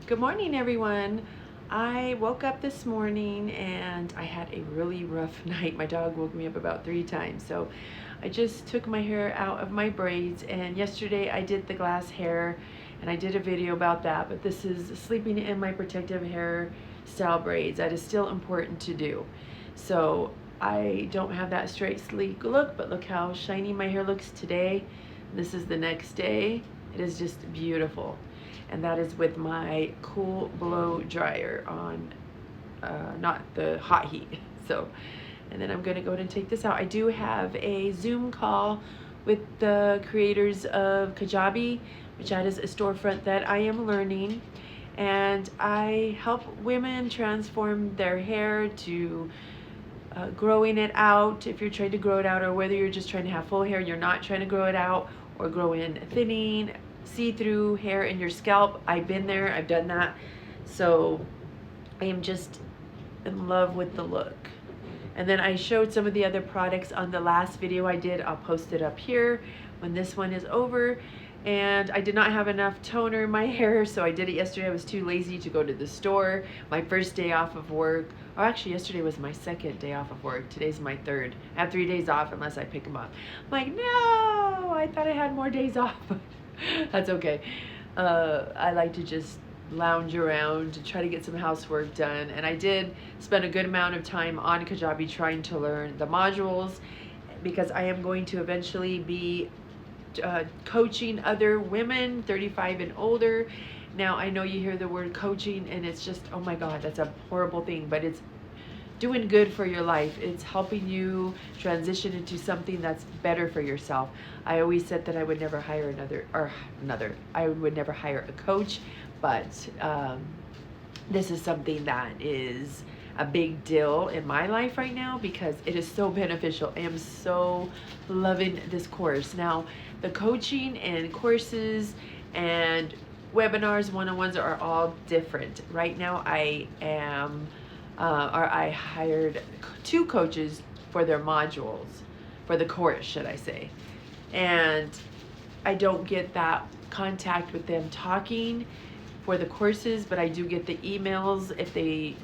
Good morning, everyone. I woke up this morning and I had a really rough night. My dog woke me up about 3 times. So I just took my hair out of my braids, and yesterday I did the glass hair and I did a video about that, but this is sleeping in my protective hair style braids. That is still important to do. So I don't have that straight sleek look, but look how shiny my hair looks today. This is the next day. It is just beautiful. And that is with my cool blow dryer on, not the hot heat. So, and then I'm going to go ahead and take this out. I do have a Zoom call with the creators of Kajabi, which that is a storefront that I am learning. And I help women transform their hair to growing it out, if you're trying to grow it out, or whether you're just trying to have full hair and you're not trying to grow it out, or grow in thinning, see-through hair in your scalp. I've been there, I've done that. So I am just in love with the look. And then I showed some of the other products on the last video I did. I'll post it up here when this one is over. And I did not have enough toner in my hair, so I did it yesterday. I was too lazy to go to the store. My first day off of work, or actually yesterday was my second day off of work. Today's my third. I have 3 days off unless I pick them up. I'm like, no, I thought I had more days off. That's okay. I like to just lounge around to try to get some housework done. And I did spend a good amount of time on Kajabi trying to learn the modules, because I am going to eventually be coaching other women 35 and older. Now I know you hear the word coaching and it's just, oh my God, that's a horrible thing, but it's doing good for your life. It's helping you transition into something that's better for yourself. I always said that I would never hire I would never hire a coach, but this is something that is a big deal in my life right now because it is so beneficial. I am so loving this course. Now, the coaching and courses and webinars, one-on-ones are all different. Right now, I hired 2 coaches for their modules, for the course, should I say. And I don't get that contact with them talking for the courses, but I do get the emails if they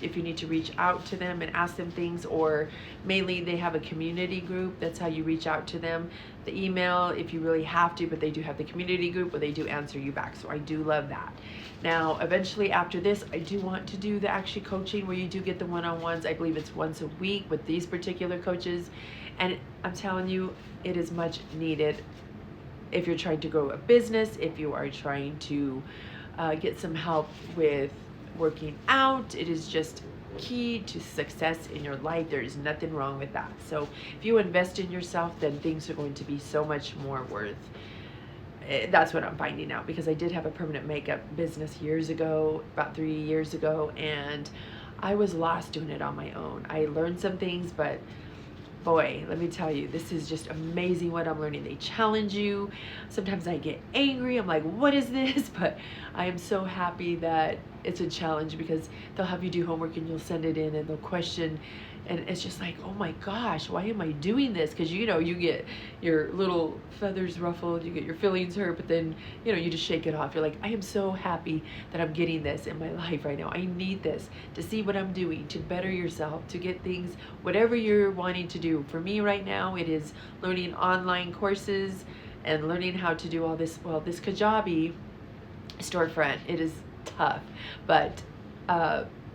if you need to reach out to them and ask them things, or mainly they have a community group. That's how you reach out to them. The email, if you really have to, but they do have the community group where they do answer you back. So I do love that. Now, eventually after this, I do want to do the actually coaching where you do get the one-on-ones. I believe it's once a week with these particular coaches. And I'm telling you, it is much needed if you're trying to grow a business, if you are trying to get some help with working out. It is just key to success in your life. There is nothing wrong with that. So if you invest in yourself, then things are going to be so much more worth. That's what I'm finding out, because I did have a permanent makeup business years ago, about 3 years ago, and I was lost doing it on my own. I learned some things, but boy, let me tell you, this is just amazing what I'm learning. They challenge you. Sometimes I get angry. I'm like, what is this? But I am so happy that it's a challenge, because they'll have you do homework and you'll send it in and they'll question. And it's just like, oh my gosh, why am I doing this? Because you get your little feathers ruffled, you get your feelings hurt, but then, you just shake it off. You're like, I am so happy that I'm getting this in my life right now. I need this to see what I'm doing, to better yourself, to get things, whatever you're wanting to do. For me right now, it is learning online courses and learning how to do all this. Well, this Kajabi storefront, it is tough, but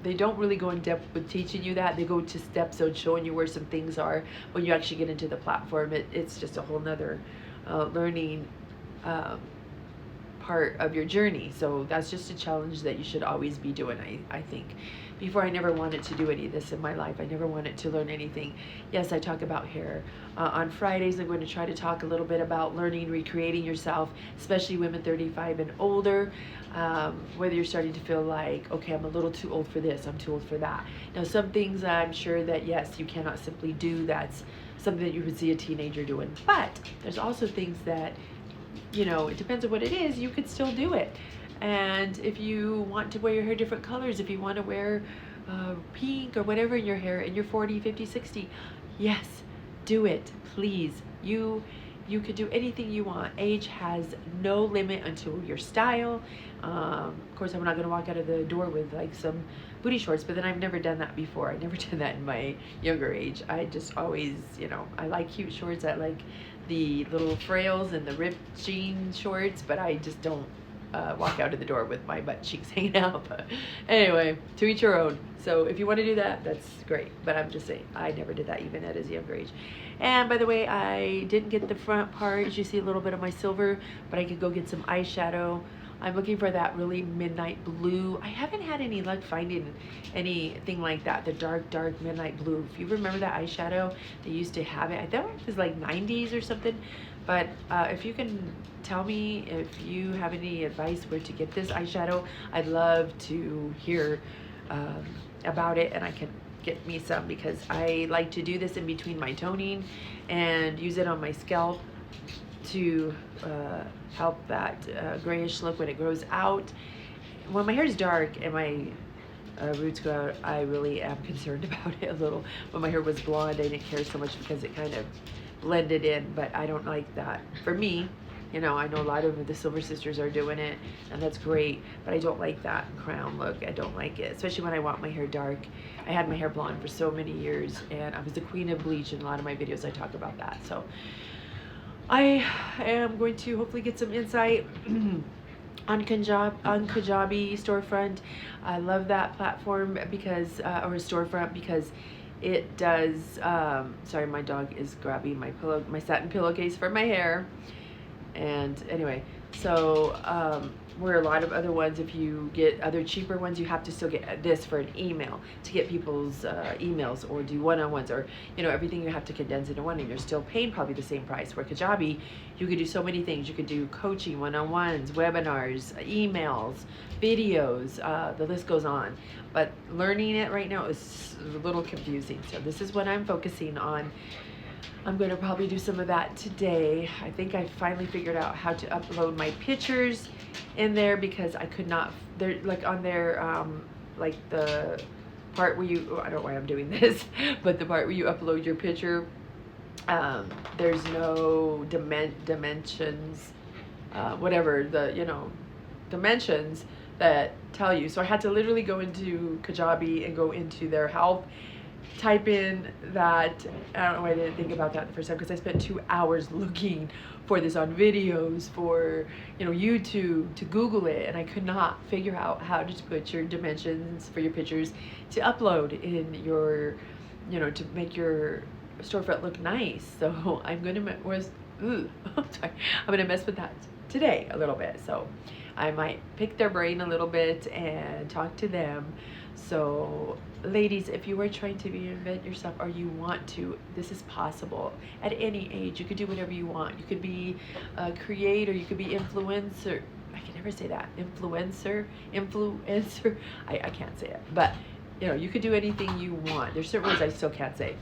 they don't really go in depth with teaching you that. They go to steps of showing you where some things are. When you actually get into the platform, it's just a whole nother learning part of your journey. So that's just a challenge that you should always be doing, I think. Before, I never wanted to do any of this in my life. I never wanted to learn anything. Yes, I talk about hair. On Fridays, I'm going to try to talk a little bit about learning, recreating yourself, especially women 35 and older. Whether you're starting to feel like, okay, I'm a little too old for this, I'm too old for that. Now, some things I'm sure that, yes, you cannot simply do. That's something that you would see a teenager doing. But there's also things that, it depends on what it is, you could still do it. And if you want to wear your hair different colors, if you want to wear pink or whatever in your hair, and you're 40, 50, 60, yes, do it, please. You you could do anything you want. Age has no limit until your style. Of course, I'm not going to walk out of the door with like some booty shorts, but then I've never done that before. I never did that in my younger age. I just always, I like cute shorts. I like the little frails and the ripped jean shorts, but I just don't walk out of the door with my butt cheeks hanging out. But anyway, to each your own. So if you want to do that, that's great. But I'm just saying, I never did that even at a younger age. And by the way, I didn't get the front part. You see a little bit of my silver, but I could go get some eyeshadow. I'm looking for that really midnight blue. I haven't had any luck finding anything like that, the dark midnight blue. If you remember that eyeshadow, they used to have it. I thought it was like 90s or something. But if you can tell me if you have any advice where to get this eyeshadow, I'd love to hear about it, and I can get me some, because I like to do this in between my toning and use it on my scalp to help that grayish look when it grows out. When my hair is dark and my roots go out, I really am concerned about it a little. When my hair was blonde, I didn't care so much because it kind of blended in, but I don't like that. For me, I know a lot of the Silver Sisters are doing it, and that's great, but I don't like that crown look. I don't like it, especially when I want my hair dark. I had my hair blonde for so many years, and I was the queen of bleach. In a lot of my videos I talk about that. So I am going to hopefully get some insight on Kajabi storefront. I love that platform because, or storefront, because it does, sorry, my dog is grabbing my satin pillowcase for my hair. And anyway, so where a lot of other ones, if you get other cheaper ones, you have to still get this for an email to get people's emails, or do one-on-ones, or everything you have to condense into one, and you're still paying probably the same price. Where Kajabi, you could do so many things. You could do coaching, one-on-ones, webinars, emails, videos, the list goes on. But learning it right now is a little confusing, so this is what I'm focusing on. I'm going to probably do some of that today. I think I finally figured out how to upload my pictures in there, because I could not, they're like on there, like the part where you, I don't know why I'm doing this, but the part where you upload your picture, there's no dimensions, whatever the, dimensions that tell you. So I had to literally go into Kajabi and go into their help, type in that. I don't know why I didn't think about that the first time, because I spent 2 hours looking for this on videos, for YouTube, to Google it, and I could not figure out how to put your dimensions for your pictures to upload in your, to make your storefront look nice. So I'm gonna I'm gonna mess with that today a little bit. So I might pick their brain a little bit and talk to them. So ladies, if you are trying to reinvent yourself, or you want to, this is possible at any age. You could do whatever you want. You could be a creator, you could be influencer. I can never say that. Influencer. I can't say it. But you could do anything you want. There's certain words I still can't say.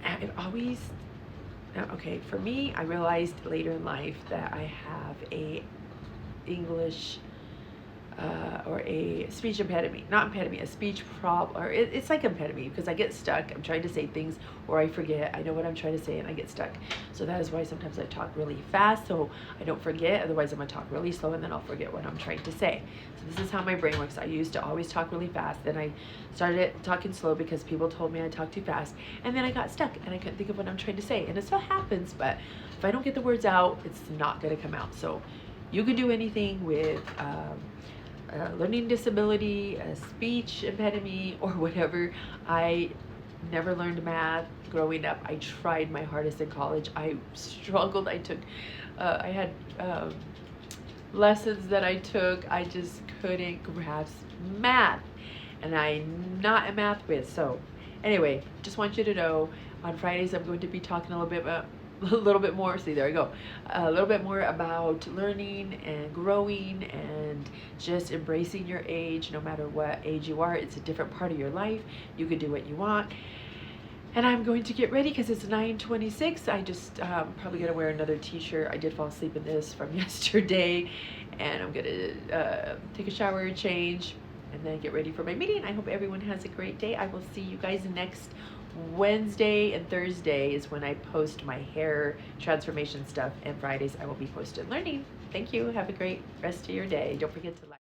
I've always, okay, for me, I realized later in life that I have a English or a speech impediment, not impediment, a speech problem, or it's like impediment, because I get stuck. I'm trying to say things, or I forget. I know what I'm trying to say and I get stuck. So that is why sometimes I talk really fast, so I don't forget. Otherwise I'm gonna talk really slow, and then I'll forget what I'm trying to say. So this is how my brain works. I used to always talk really fast, then I started talking slow because people told me I talk too fast, and then I got stuck and I couldn't think of what I'm trying to say. And it still happens, but if I don't get the words out, it's not gonna come out. So you can do anything with learning disability, a speech impediment, or whatever. I never learned math growing up. I tried my hardest in college. I struggled. I took, I had lessons that I took. I just couldn't grasp math, and I'm not a math whiz. So anyway, just want you to know, on Fridays I'm going to be talking a little bit more, see, there I go, a little bit more about learning and growing and just embracing your age. No matter what age you are, it's a different part of your life. You can do what you want. And I'm going to get ready because it's 9:26. I just probably gonna wear another t-shirt. I did fall asleep in this from yesterday, and I'm gonna take a shower, change, and then get ready for my meeting. I hope everyone has a great day. I will see you guys next Wednesday and Thursday is when I post my hair transformation stuff, and Fridays I will be posted learning. Thank you. Have a great rest of your day. Don't forget to like.